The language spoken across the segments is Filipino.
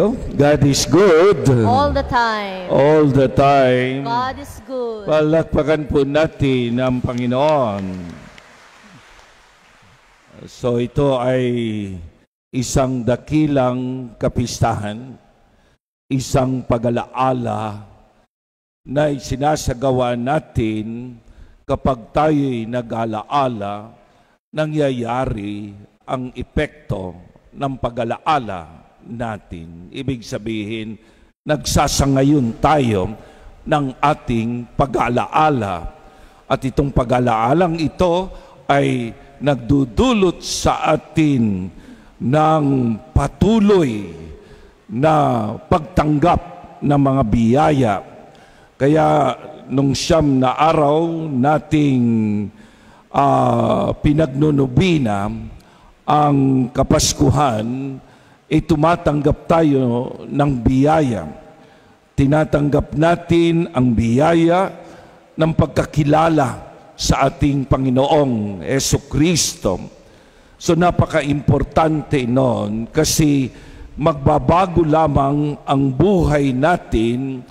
God is good. All the time. All the time. God is good. Palakpakan po natin ang Panginoon. So ito ay isang dakilang kapistahan, isang pag-alaala na isinasagawa natin kapag tayo'y nag-alaala, nangyayari ang epekto ng pag-alaala natin. Ibig sabihin, nagsasangayon tayo ng ating pag-alaala. At itong pag-alaalang ito ay nagdudulot sa atin ng patuloy na pagtanggap ng mga biyaya. Kaya nung siyam na araw nating pinagnunubina ang Kapaskuhan, tumatanggap tayo ng biyaya. Tinatanggap natin ang biyaya ng pagkakilala sa ating Panginoong Jesucristo. So napaka-importante noon kasi magbabago lamang ang buhay natin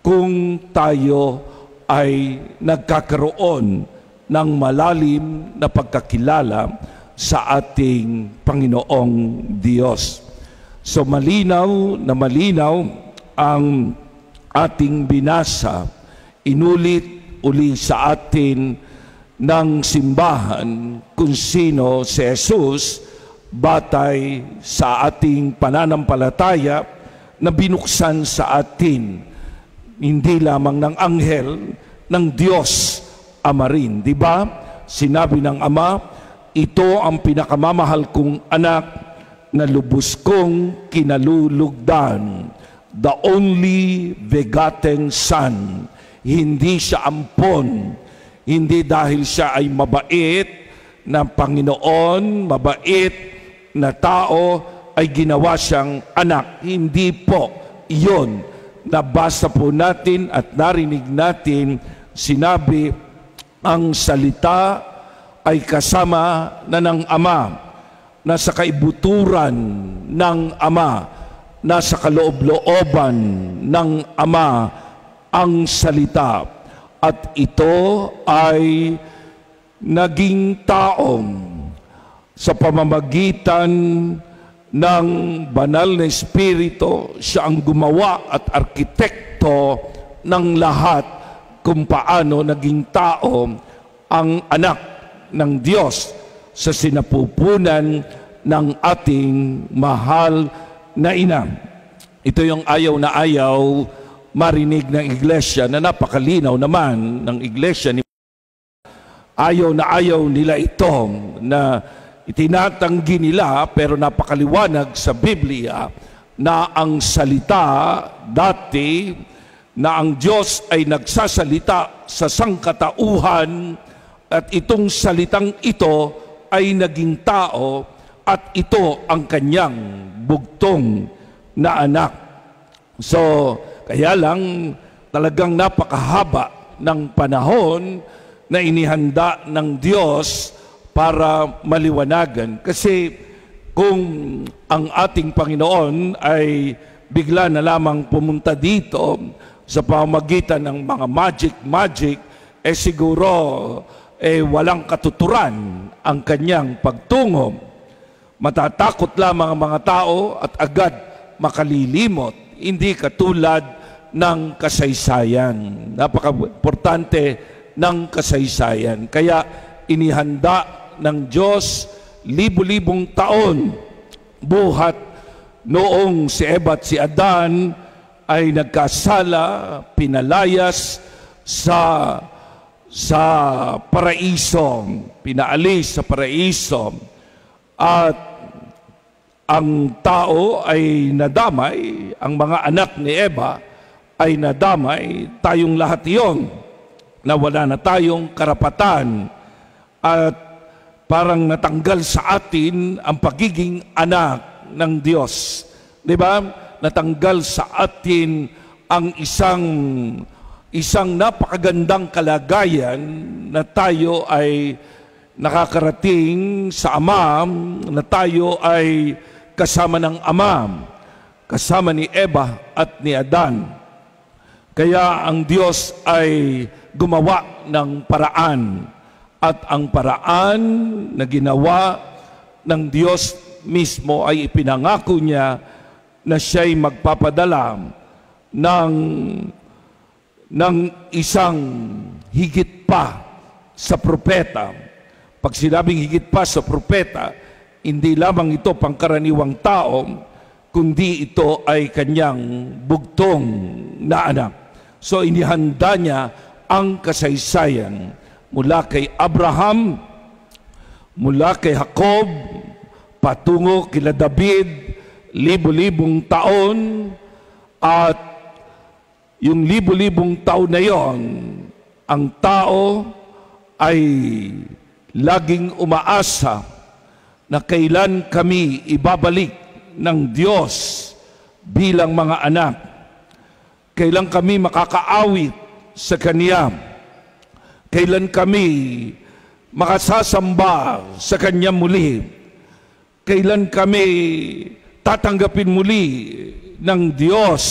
kung tayo ay nagkakaroon ng malalim na pagkakilala sa ating Panginoong Diyos. So malinaw na malinaw ang ating binasa, inulit uli sa atin ng simbahan kung sino si Jesus batay sa ating pananampalataya na binuksan sa atin hindi lamang ng anghel ng Diyos Ama rin. Diba? Sinabi ng Ama, ito ang pinakamamahal kong anak na lubos kong kinalulugdan, the only begotten Son. Hindi siya ampon, hindi dahil siya ay mabait na Panginoon, mabait na tao, ay ginawa siyang anak. Hindi po iyon. Nabasa po natin at narinig natin, sinabi, ang salita ay kasama na ng Ama, nasa kaibuturan ng Ama, nasa kaloob-looban ng Ama ang salita. At ito ay naging taong sa pamamagitan ng banal na Espiritu. Siya ang gumawa at arkitekto ng lahat kung paano naging tao ang anak ng Diyos sa sinapupunan ng ating mahal na ina. Ito yung ayaw na ayaw marinig ng iglesia na napakalinaw naman ng iglesia. Ayaw na ayaw nila ito na itinatanggi nila pero napakaliwanag sa Biblia na ang salita dati na ang Diyos ay nagsasalita sa sangkatauhan at itong salitang ito ay naging tao at ito ang kanyang bugtong na anak. So, kaya lang talagang napakahaba ng panahon na inihanda ng Diyos para maliwanagan. Kasi kung ang ating Panginoon ay bigla na lamang pumunta dito sa pamamagitan ng mga magic, siguro walang katuturan ang kanyang pagtungo. Matatakot lamang ang mga tao at agad makalilimot. Hindi katulad ng kasaysayan. Napaka-importante ng kasaysayan. Kaya inihanda ng Diyos libo-libong taon buhat noong si Eva at si Adan ay nagkasala, pinalayas sa paraiso, pinaalis sa paraiso, at ang tao ay nadamay, ang mga anak ni Eva ay nadamay, tayong lahat iyon, na wala na tayong karapatan at parang natanggal sa atin ang pagiging anak ng Diyos. Diba? Natanggal sa atin ang isang napakagandang kalagayan na tayo ay nakakarating sa Ama, na tayo ay kasama ng Ama. kasama ni Eva at ni Adan. Kaya ang Diyos ay gumawa ng paraan, at ang paraan na ginawa ng Diyos mismo ay ipinangako niya na siya'y magpapadala ng isang higit pa sa propeta. Pag sinabing higit pa sa propeta, hindi lamang ito pangkaraniwang tao, kundi ito ay kanyang bugtong na anak. So inihanda niya ang kasaysayan mula kay Abraham, mula kay Jacob, patungo kila David, libo-libong taon, at yung libo-libong taon na yon, ang tao ay laging umaasa na kailan kami ibabalik ng Diyos bilang mga anak. Kailan kami makakaawit sa Kanya. Kailan kami makasasamba sa Kanya muli. Kailan kami tatanggapin muli ng Diyos.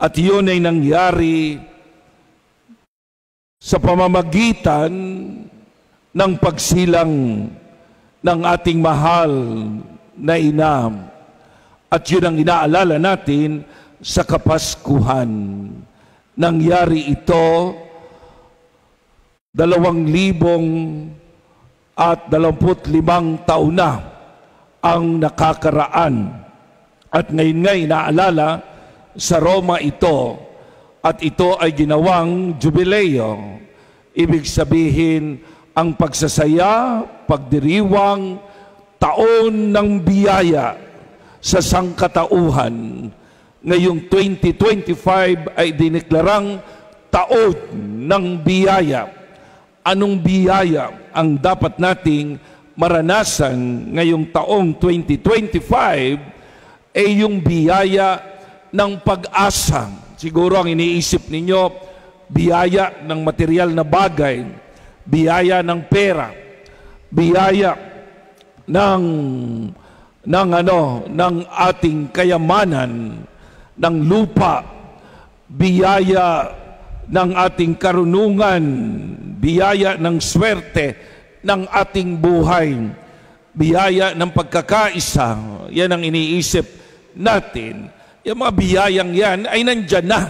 At iyon ay nangyari sa pamamagitan ng pagsilang ng ating mahal na ina. At yun ang inaalala natin sa Kapaskuhan. Nangyari ito 2025 taon na ang nakakaraan. At ngayon nga inaalala sa Roma ito, at ito ay ginawang jubileo. Ibig sabihin, ang pagsasaya, pagdiriwang, taon ng biyaya sa sangkatauhan. Ngayong 2025 ay dineklarang taon ng biyaya. Anong biyaya ang dapat nating maranasan ngayong taong 2025? Ay yung biyaya ng pag-asa. Siguro ang iniisip ninyo, biyaya ng material na bagay, biyaya ng pera, biyaya ng ating kayamanan, ng lupa, biyaya ng ating karunungan, biyaya ng swerte ng ating buhay, biyaya ng pagkakaisa. Yan ang iniisip natin. Yung mga biyayang yan ay nandyan na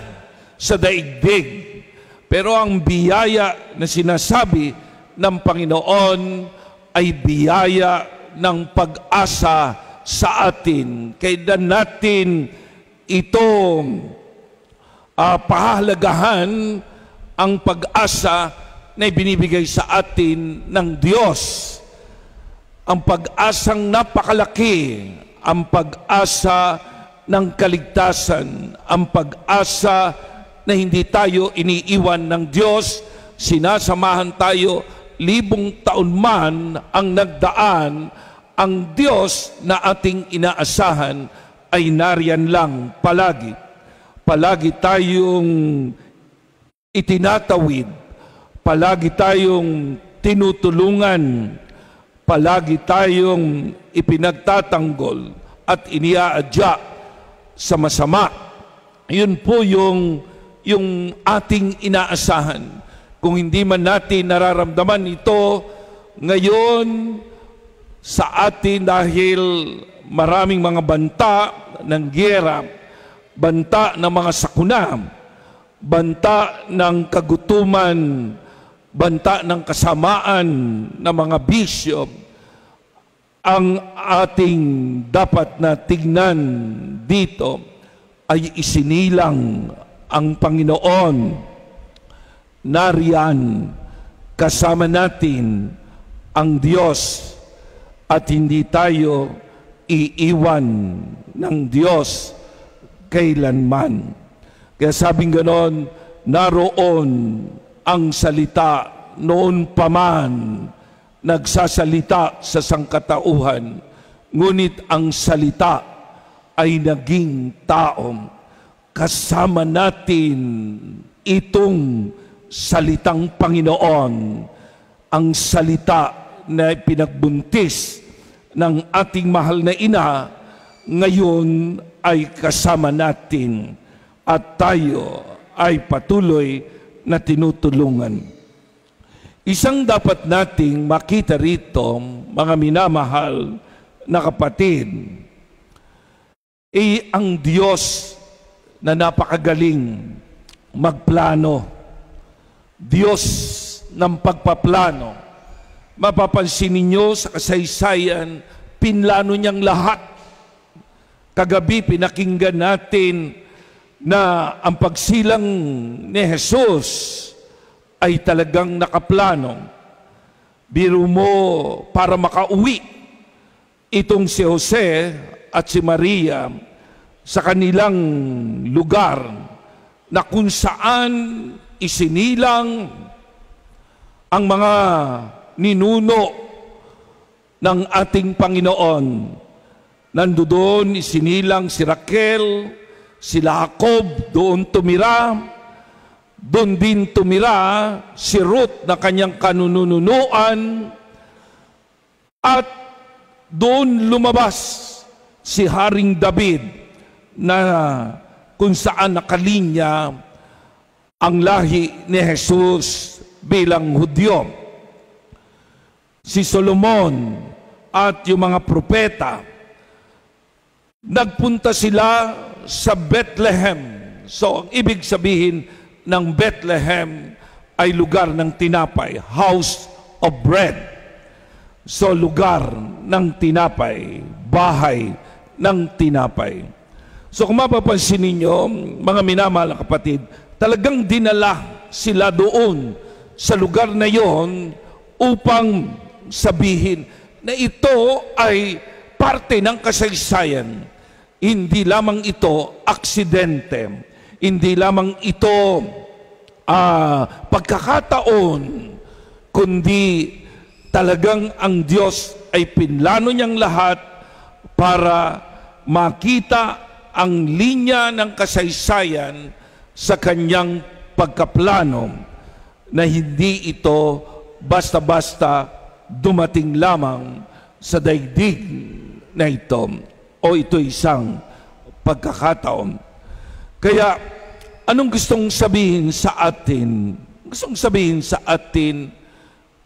sa daigdig. Pero ang biyaya na sinasabi ng Panginoon ay biyaya ng pag-asa sa atin. Kailan natin ito pahalagahan ang pag-asa na ibinibigay sa atin ng Diyos. Ang pag-asang napakalaki, ang pag-asa ng kaligtasan, ang pag-asa na hindi tayo iniiwan ng Diyos, sinasamahan tayo, libong taon man ang nagdaan, ang Diyos na ating inaasahan ay nariyan lang palagi. Palagi tayong itinatawid, palagi tayong tinutulungan, palagi tayong ipinagtatanggol at iniaadya sa masama. Yun po yung ating inaasahan. Kung hindi man natin nararamdaman ito ngayon sa atin dahil maraming mga banta ng giyera, banta ng mga sakuna, banta ng kagutuman, banta ng kasamaan ng mga bisyo, ang ating dapat na tignan dito ay isinilang ang Panginoon. Nariyan kasama natin ang Diyos at hindi tayo iiwan ng Diyos kailanman. Kaya sabing ganon, naroon ang salita noon pa man nagsasalita sa sangkatauhan, ngunit ang salita ay naging tao. Kasama natin itong salitang Panginoon, ang salita na pinagbuntis ng ating mahal na ina ngayon ay kasama natin at tayo ay patuloy na tinutulungan. Isang dapat nating makita rito, mga minamahal na kapatid, ang Diyos na napakagaling magplano. Diyos ng pagpaplano. Mapapansin ninyo sa kasaysayan, pinlano niyang lahat. Kagabi pinakinggan natin na ang pagsilang ni Jesus ay talagang nakaplano. Biro mo, para makauwi itong si Jose at si Maria sa kanilang lugar na kung saan isinilang ang mga ninuno ng ating Panginoon. Nandoon isinilang si Raquel, si Jacob, doon tumira. Doon din tumira si Ruth na kanyang kanununuan. At doon lumabas si Haring David na kung saan nakalinya ang lahi ni Jesus bilang Hudyo. Si Solomon at yung mga propeta, nagpunta sila sa Bethlehem. So, ang ibig sabihin ng Bethlehem ay lugar ng tinapay, house of bread. So, lugar ng tinapay, bahay ng tinapay. So, kung mapapansin ninyo, mga minamahal na kapatid, talagang dinala sila doon sa lugar na yon upang sabihin na ito ay parte ng kasaysayan. Hindi lamang ito aksidente. Hindi lamang ito pagkakataon, kundi talagang ang Diyos ay pinlano niyang lahat para makita ang linya ng kasaysayan sa kanyang pagkaplano na hindi ito basta-basta dumating lamang sa daigdig na ito o ito isang pagkakataon. Kaya anong gustong sabihin sa atin? Gustong sabihin sa atin,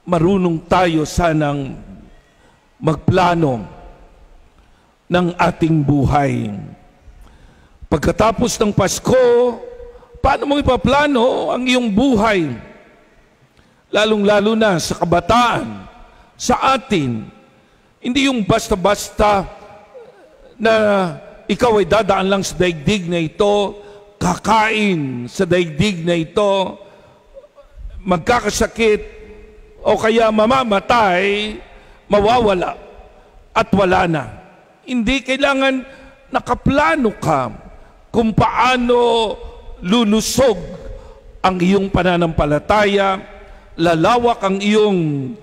marunong tayo sanang magplano ng ating buhay. Pagkatapos ng Pasko, paano mo ipaplano ang iyong buhay? Lalong-lalo na sa kabataan, sa atin. Hindi yung basta-basta na ikaw ay dadaan lang sa daigdig na ito, kakain sa daigdig na ito, magkakasakit, o kaya mamamatay, mawawala, at wala na. Hindi kailangan nakaplano ka kung paano lulusog ang iyong pananampalataya, lalawak ang iyong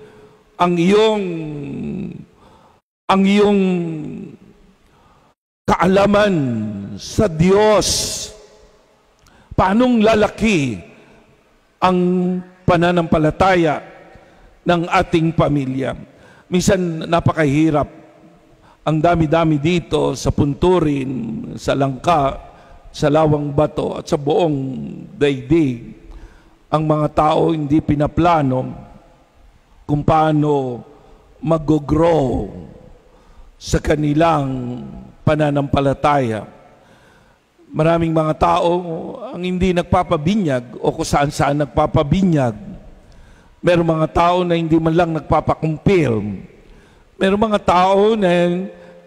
kaalaman sa Diyos. Paanong lalaki ang pananampalataya ng ating pamilya? Minsan napakahirap. Ang dami-dami dito sa Punturin, sa Langka, sa Lawang Bato at sa buong daigdig. Ang mga tao hindi pinaplano kung paano mag-grow sa kanilang pananampalataya. Maraming mga tao ang hindi nagpapabinyag o kung saan-saan nagpapabinyag. Merong mga tao na hindi man lang nagpapakumpil. Merong mga tao na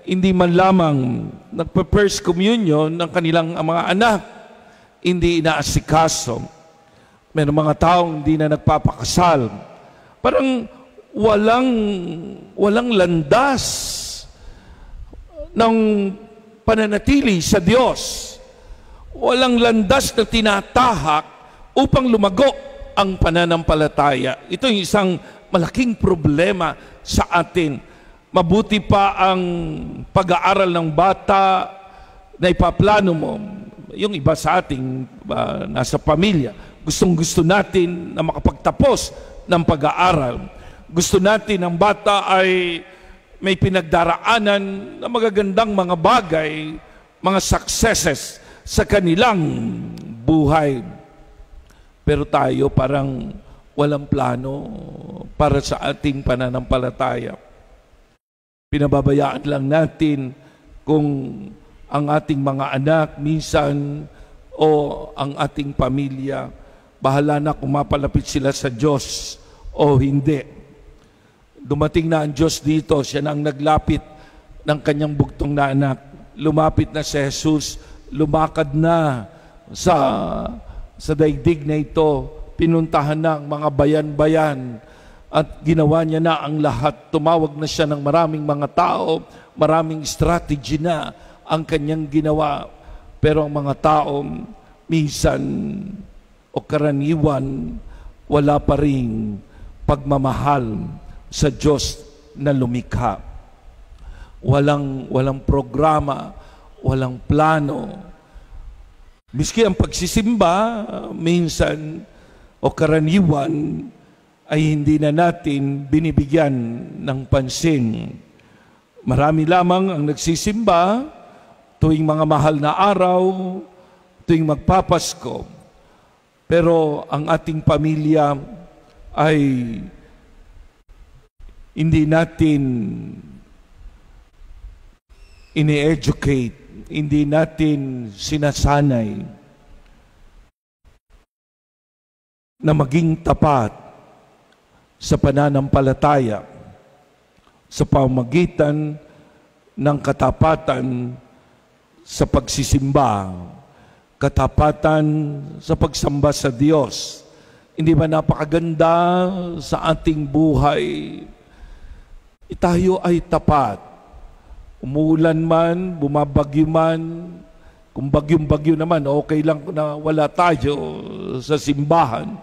hindi man lamang nagpa-first communion ng kanilang mga anak, hindi inaasikaso. Merong mga tao hindi na nagpapakasal. Parang walang landas ng pananatili sa Diyos. Walang landas na tinatahak upang lumago ang pananampalataya. Ito yung isang malaking problema sa atin. Mabuti pa ang pag-aaral ng bata na ipaplano mo. Yung iba sa ating nasa pamilya, gustong-gusto natin na makapagtapos ng pag-aaral. Gusto natin ang bata ay may pinagdaraanan na magagandang mga bagay, mga successes sa kanilang buhay. Pero tayo parang walang plano para sa ating pananampalataya. Pinababayaan lang natin kung ang ating mga anak minsan o ang ating pamilya, bahala na kung mapalapit sila sa Diyos o hindi. Dumating na ang Diyos dito, siya na ang naglapit ng kanyang bugtong na anak. Lumapit na si Jesus, lumakad na sa daigdig na ito, pinuntahan na ang mga bayan-bayan at ginawa niya na ang lahat. Tumawag na siya ng maraming mga tao, maraming strategy na ang kanyang ginawa. Pero ang mga tao, minsan o karaniwan, wala pa ring pagmamahal sa Diyos na lumikha. Walang programa, walang plano. Miski ang pagsisimba, minsan o karaniwan, ay hindi na natin binibigyan ng pansin. Marami lamang ang nagsisimba tuwing mga mahal na araw, tuwing magpapasko. Pero ang ating pamilya ay hindi natin ini-educate, hindi natin sinasanay na maging tapat sa pananampalataya sa pamamagitan ng katapatan sa pagsisimba, katapatan sa pagsamba sa Diyos. Hindi ba napakaganda sa ating buhay? Tayo ay tapat. Umuulan man, bumabagyo man, kung bagyong-bagyo naman, okay lang na wala tayo sa simbahan.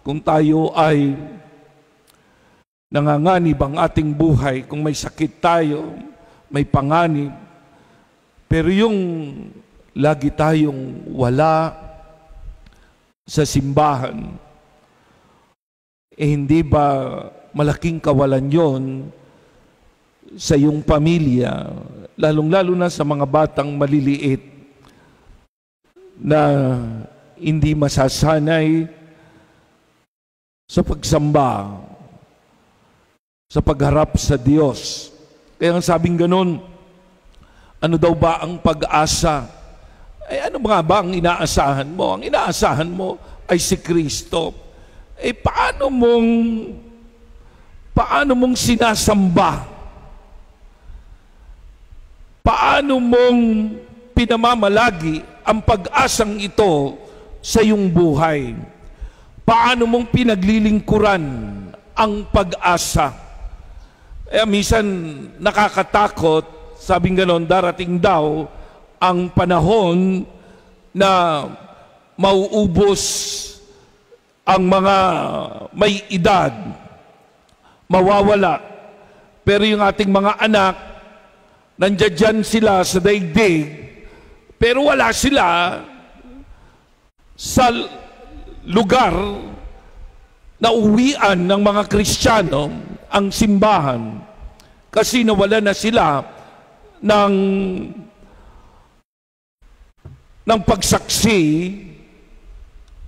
Kung tayo ay nanganganib ang ating buhay, kung may sakit tayo, may panganib, pero yung lagi tayong wala sa simbahan, hindi ba malaking kawalan yon sa iyong pamilya, lalong-lalo na sa mga batang maliliit na hindi masasanay sa pagsamba, sa pagharap sa Diyos. Kaya ang sabing ganun, ano daw ba ang pag-asa? Ano nga ba ang inaasahan mo? Ang inaasahan mo ay si Kristo. Paano mong sinasamba? Paano mong pinamamalagi ang pag-asang ito sa iyong buhay? Paano mong pinaglilingkuran ang pag-asa? Minsan nakakatakot, sabing ganon, darating daw ang panahon na mauubos ang mga may edad, mawawala. Pero yung ating mga anak, nandiyan sila sa daigdig, pero wala sila sa lugar na uwian ng mga Kristiyano, ang simbahan, kasi nawala na sila ng pagsaksi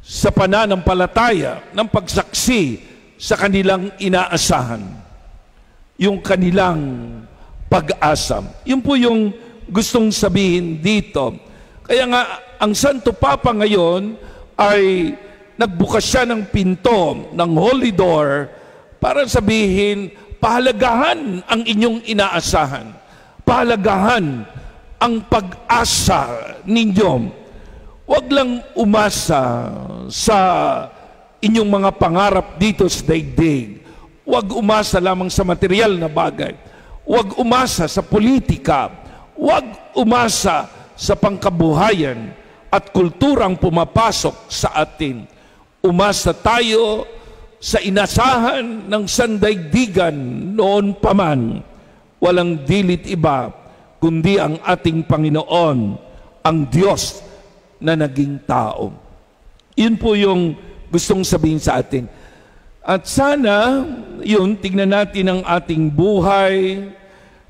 sa pananampalataya, ng pagsaksi sa kanilang inaasahan, yung kanilang pag-asa. Yun po yung gustong sabihin dito. Kaya nga, ang Santo Papa ngayon ay nagbukas siya ng pinto, ng Holy Door, para sabihin, pahalagahan ang inyong inaasahan. Pahalagahan ang pag-asa ninyo. Huwag lang umasa sa inyong mga pangarap dito sa daigdig. Huwag umasa lamang sa material na bagay. Huwag umasa sa politika. Huwag umasa sa pangkabuhayan at kulturang pumapasok sa atin. Umasa tayo sa inasahan ng sandaigdigan noon pa man. Walang dilit iba, kundi ang ating Panginoon, ang Diyos na naging tao. Yun po yung gustong sabihin sa atin. At sana, yun, tignan natin ang ating buhay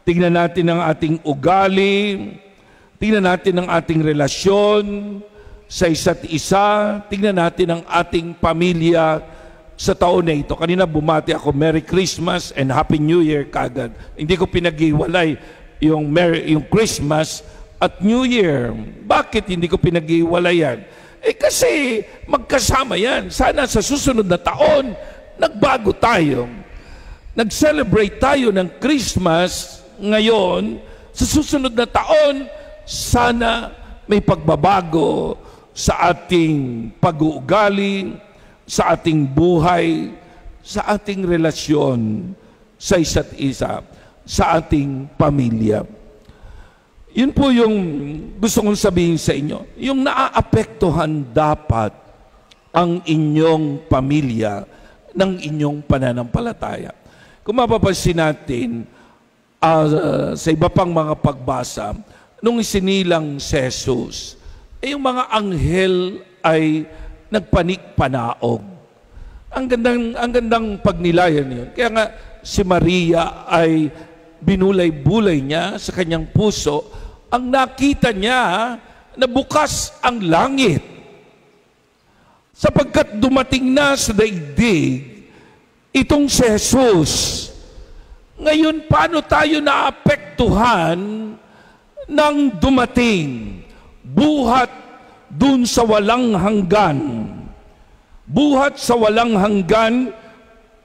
tingnan natin ang ating ugali, tingnan natin ang ating relasyon sa isa't isa, tingnan natin ang ating pamilya sa taon na ito. Kanina bumati ako, Merry Christmas and Happy New Year kagad. Hindi ko pinag-iwalay yung Christmas at New Year. Bakit hindi ko pinag-iwalay yan? Kasi magkasama yan. Sana sa susunod na taon, nagbago tayo. Nag-celebrate tayo ng Christmas ngayon. Sa susunod na taon, sana may pagbabago sa ating pag-uugali, sa ating buhay, sa ating relasyon sa isa't isa, sa ating pamilya. Yun po yung gusto kong sabihin sa inyo. Yung naaapektuhan dapat ang inyong pamilya ng inyong pananampalataya. Kung mapapansin natin sa iba pang mga pagbasa, nung isinilang si Jesus, yung mga anghel ay nagpanik-panaog. Ang gandang pagnilayan yun. Kaya nga si Maria ay binulay-bulay niya sa kanyang puso. Ang nakita niya na bukas ang langit. Sapagkat dumating na sa daigdig itong si Jesus. Ngayon, paano tayo naapektuhan ng dumating? Buhat dun sa walang hanggan. Buhat sa walang hanggan,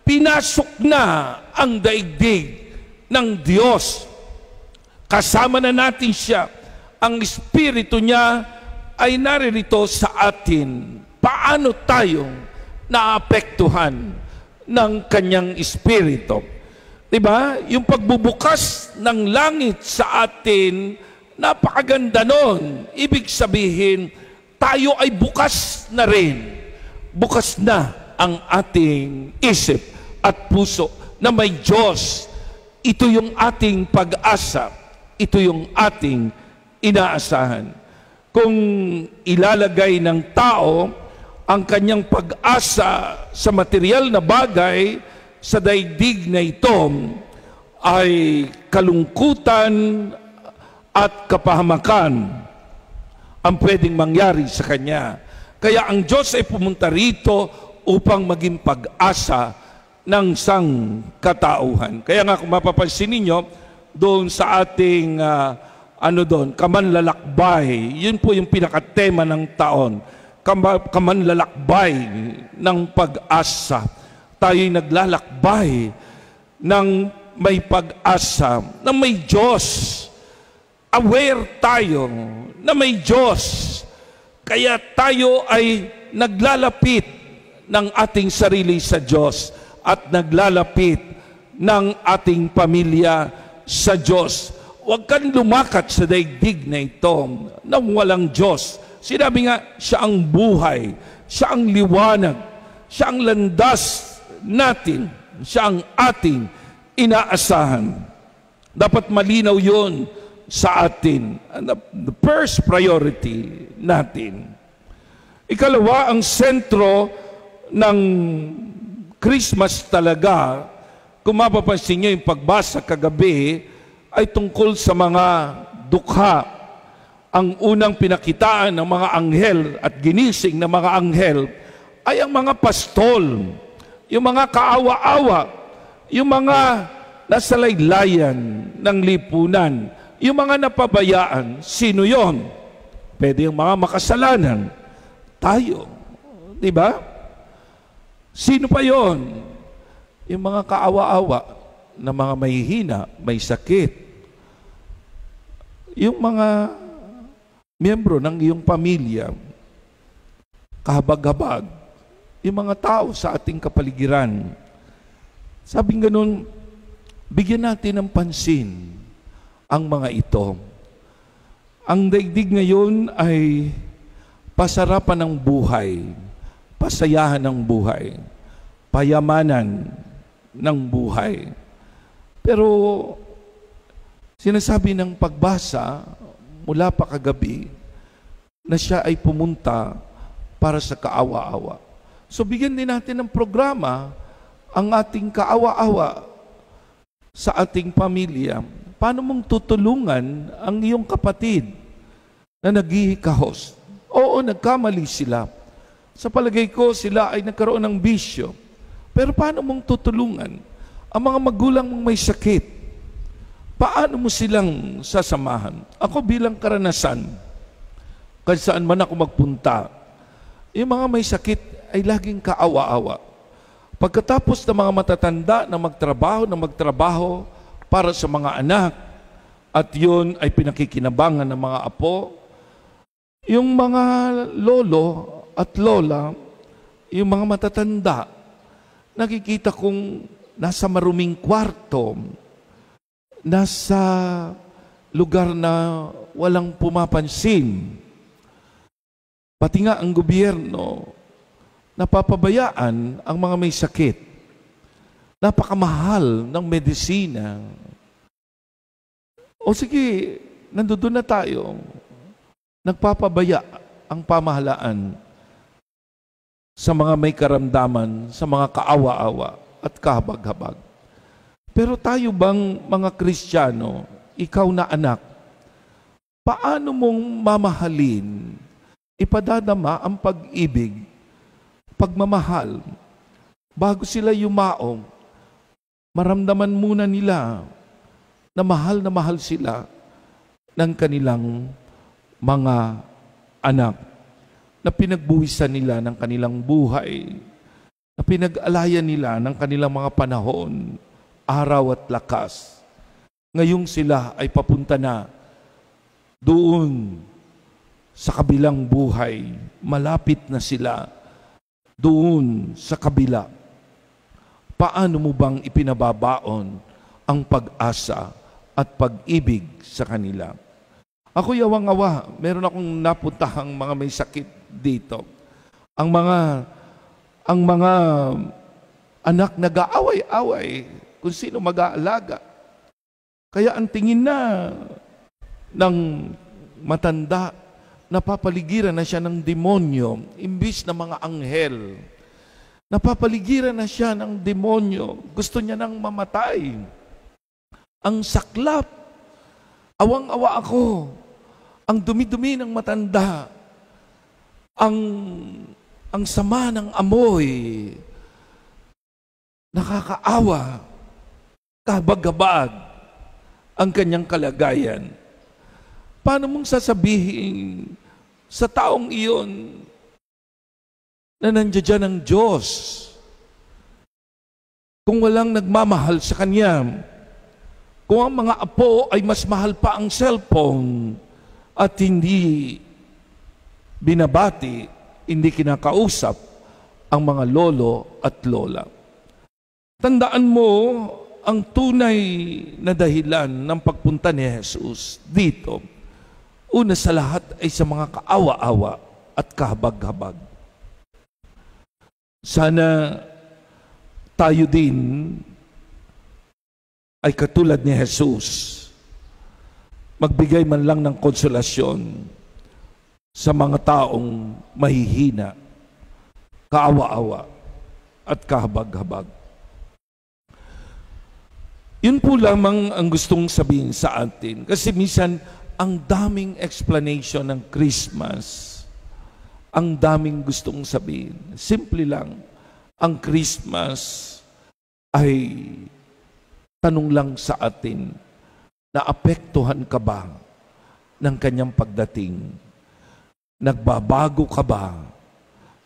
pinasok na ang daigdig ng Diyos. Kasama na natin siya. Ang Espiritu niya ay naririto sa atin. Paano tayong naapektuhan ng kanyang Espiritu? Diba? Yung pagbubukas ng langit sa atin, napakaganda nun. Ibig sabihin, tayo ay bukas na rin. Bukas na ang ating isip at puso na may Diyos. Ito yung ating pag-asa. Ito yung ating inaasahan. Kung ilalagay ng tao ang kanyang pag-asa sa material na bagay, sa daigdig na ito ay kalungkutan at kapahamakan ang pwedeng mangyari sa kanya. Kaya ang Diyos ay pumunta rito upang maging pag-asa ng sangkatauhan. Kaya nga kung mapapansin ninyo, doon sa ating kamanlalakbay, yun po yung pinakatema ng taon, kamanlalakbay ng pag-asa. Tayo'y naglalakbay ng may pag-asa, na may Diyos. Aware tayo na may Diyos. Kaya tayo ay naglalapit ng ating sarili sa Diyos at naglalapit ng ating pamilya sa Diyos. Huwag kang lumakat sa daigdig na ito nang walang Diyos. Sinabi nga, siya ang buhay, siya ang liwanag, siya ang landas natin, siya ang ating inaasahan. Dapat malinaw yun sa atin. The first priority natin. Ikalawa, ang sentro ng Christmas talaga, kung mapapansin nyo yung pagbasa kagabi, ay tungkol sa mga dukha. Ang unang pinakitaan ng mga anghel at ginising ng mga anghel ay ang mga pastol, yung mga kaawa-awa, yung mga nasa laylayan ng lipunan, yung mga napabayaan. Sino yon? Pwede yung mga makasalanan. Tayo. Di ba? Sino pa yon? Yung mga kaawa-awa na mga mahihina, may sakit. Yung mga miyembro ng iyong pamilya, kahabag-habag, yung mga tao sa ating kapaligiran. Sabing ganun, bigyan natin ng pansin ang mga ito. Ang daigdig ngayon ay pasarapan ng buhay, pasayahan ng buhay, payamanan ng buhay. Pero sinasabi ng pagbasa mula pa kagabi na siya ay pumunta para sa kaawa-awa. So bigyan din natin ng programa ang ating kaawa-awa sa ating pamilya. paano mong tutulungan ang iyong kapatid na naghihikahos? Oo, nagkamali sila. Sa palagay ko, sila ay nagkaroon ng bisyo. Pero paano mong tutulungan ang mga magulang mong may sakit? Paano mo silang sasamahan? Ako bilang karanasan, kahit saan man ako magpunta, yung mga may sakit ay laging kaawa-awa. Pagkatapos ng mga matatanda na magtrabaho para sa mga anak, at yun ay pinakikinabangan ng mga apo, yung mga lolo at lola, yung mga matatanda, nakikita kong nasa maruming kwarto, nasa lugar na walang pumapansin. Pati nga ang gobyerno, napapabayaan ang mga may sakit. Napakamahal ng medisina. O sige, nandoon na tayo. Nagpapabaya ang pamahalaan sa mga may karamdaman, sa mga kaawa-awa at kahabag-habag. Pero tayo bang mga Kristiyano, ikaw na anak, paano mong mamahalin, ipadadama ang pag-ibig, pagmamahal, bago sila yumaong, maramdaman muna nila na mahal sila ng kanilang mga anak na pinagbuwisan nila ng kanilang buhay, na pinag-alayan nila ng kanilang mga panahon, araw at lakas. Ngayong sila ay papunta na doon sa kabilang buhay, malapit na sila doon sa kabila. Paano mo bang ipinababaon ang pag-asa at pag-ibig sa kanila? Ako yawang-awa, meron akong napuntahang mga may sakit dito. Ang mga anak nag-aaway-away kung sino mag-aalaga. Kaya ang tingin na ng matanda, napapaligiran na siya ng demonyo, imbis na mga anghel. Napapaligiran na siya ng demonyo. Gusto niya nang mamatay. Ang saklap. Awang-awa ako. Ang dumi-dumi ng matanda. Ang sama ng amoy. Nakakaawa. Kabag-kabag ang kanyang kalagayan. Paano mong sasabihin sa taong iyon na nandiyan ang Diyos kung walang nagmamahal sa Kanya? Kung ang mga apo ay mas mahal pa ang cellphone at hindi binabati, hindi kinakausap ang mga lolo at lola. Tandaan mo ang tunay na dahilan ng pagpunta ni Jesus dito. Una sa lahat ay sa mga kaawa-awa at kahabag-habag. Sana tayo din ay katulad ni Jesus, magbigay man lang ng konsolasyon sa mga taong mahihina, kaawa-awa at kahabag-habag. Yun po lamang ang gustong sabihin sa atin. Kasi minsan, ang daming explanation ng Christmas, ang daming gustong sabihin. Simple lang, ang Christmas ay tanong lang sa atin, naapektuhan ka ba ng kanyang pagdating? Nagbabago ka ba?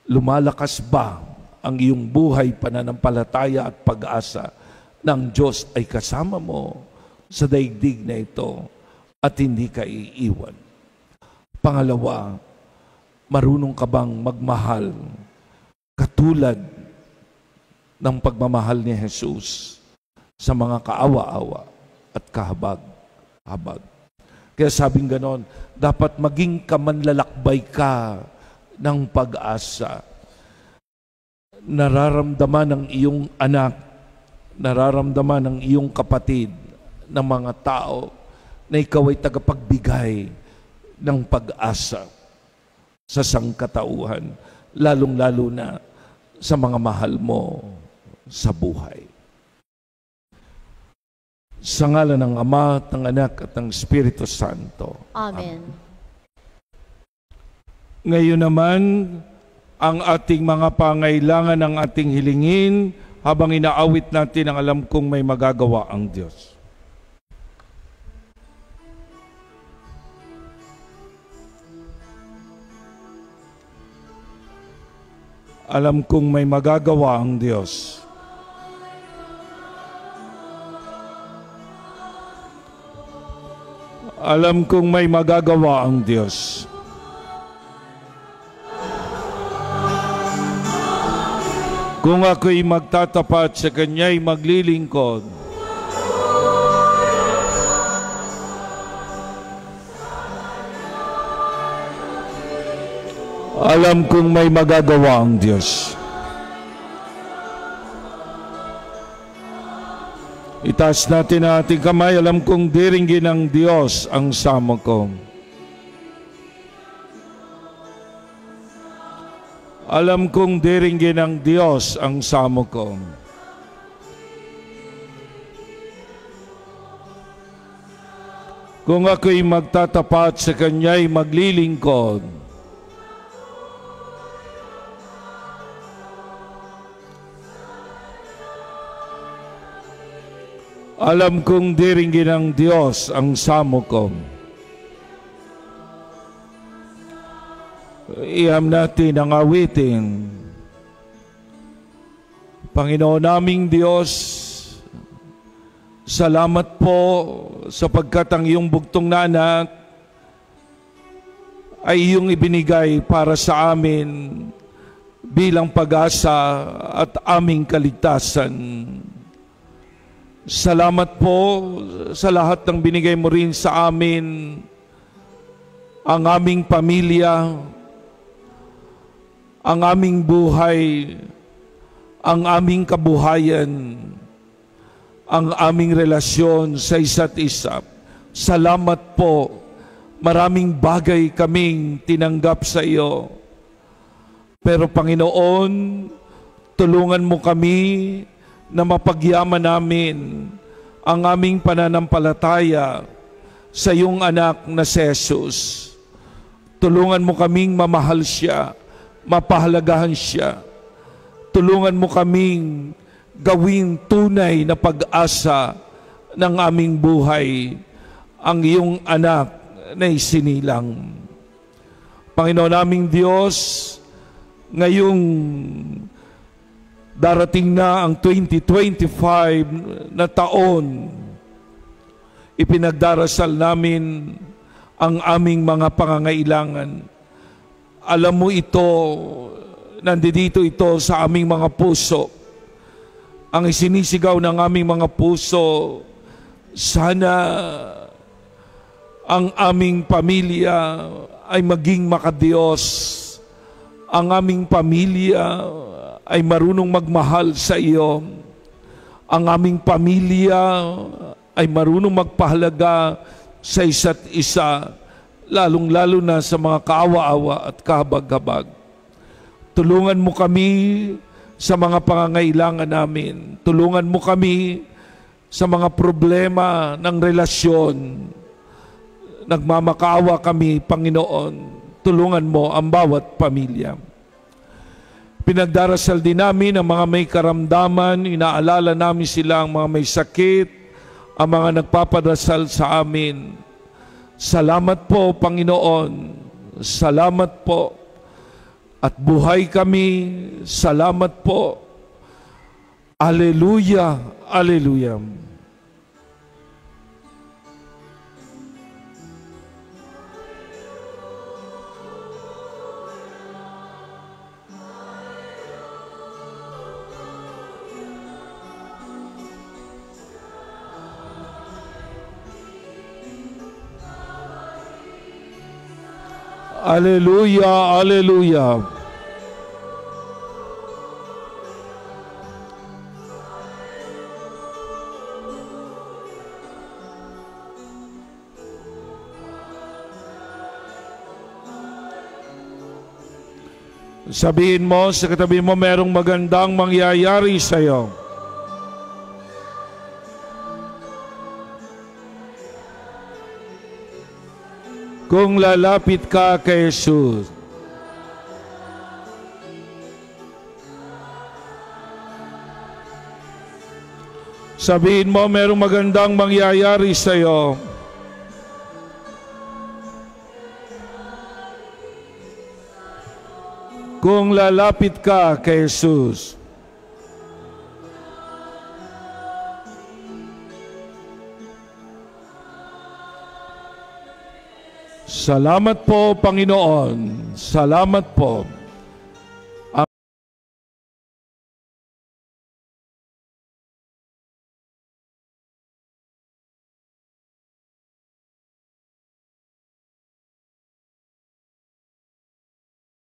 Lumalakas ba ang iyong buhay, pananampalataya at pag-asa ng Diyos ay kasama mo sa daigdig na ito at hindi ka iiwan? Pangalawa, marunong ka bang magmahal katulad ng pagmamahal ni Jesus sa mga kaawa-awa at kahabag-habag? Kaya sabing ganon, dapat maging kamanlalakbay ka ng pag-asa. Nararamdaman ng iyong anak, nararamdaman ng iyong kapatid, ng mga tao na ikaw ay tagapagbigay ng pag-asa sa sangkatauhan, lalong-lalo na sa mga mahal mo sa buhay. Sa ngalan ng Ama, at ng Anak, at ng Espiritu Santo. Amen. Ngayon naman, ang ating mga pangailangan ng ating hilingin habang inaawit natin ang alam kong may magagawa ang Diyos. Alam kong may magagawa ang Diyos. Alam kong may magagawa ang Diyos. Kung ako'y magtatapat sa Kanya'y maglilingkod, alam kong may magagawa ang Diyos. Itaas natin ang ating kamay. Alam kong diringgin ng Diyos ang samo ko. Alam kong diringgin ng Diyos ang samo ko. Kung ako'y magtatapat sa Kanya'y maglilingkod, alam kong diringgin ng Diyos ang samo ko. Iyam natin ang awitin. Panginoon naming Diyos, salamat po sapagkat ang iyong bugtong na anak ay iyong ibinigay para sa amin bilang pag-asa at aming kaligtasan. Salamat po sa lahat ng binigay mo rin sa amin, ang aming pamilya, ang aming buhay, ang aming kabuhayan, ang aming relasyon sa isa't isa. Salamat po, maraming bagay kaming tinanggap sa iyo. Pero Panginoon, tulungan mo kami na mapagyaman namin ang aming pananampalataya sa iyong anak na si Jesus. Tulungan mo kaming mamahal siya, mapahalagahan siya. Tulungan mo kaming gawing tunay na pag-asa ng aming buhay, ang iyong anak na isinilang. Panginoon naming Diyos, ngayong darating na ang 2025 na taon, ipinagdarasal namin ang aming mga pangangailangan. Alam mo ito, nandito ito sa aming mga puso. Ang isinisigaw ng aming mga puso, sana ang aming pamilya ay maging makadiyos. Ang aming pamilya ay marunong magmahal sa iyo. Ang aming pamilya ay marunong magpahalaga sa isa't isa, lalong-lalo na sa mga kaawa-awa at kahabag-habag. Tulungan mo kami sa mga pangangailangan namin. Tulungan mo kami sa mga problema ng relasyon. Nagmamakaawa kami, Panginoon. Tulungan mo ang bawat pamilya. Pinagdarasal din namin ang mga may karamdaman, inaalala namin sila ang mga may sakit, ang mga nagpapadasal sa amin. Salamat po, Panginoon. Salamat po. At buhay kami. Salamat po. Alleluia, alleluia. Alleluia, alleluia. Sabihin mo sa katabi mo, merong magandang mangyayari sa iyo. Kung lalapit ka kay Jesus, sabihin mo, merong magandang mangyayari sa iyo. Kung lalapit ka kay Jesus. Salamat po, Panginoon. Salamat po.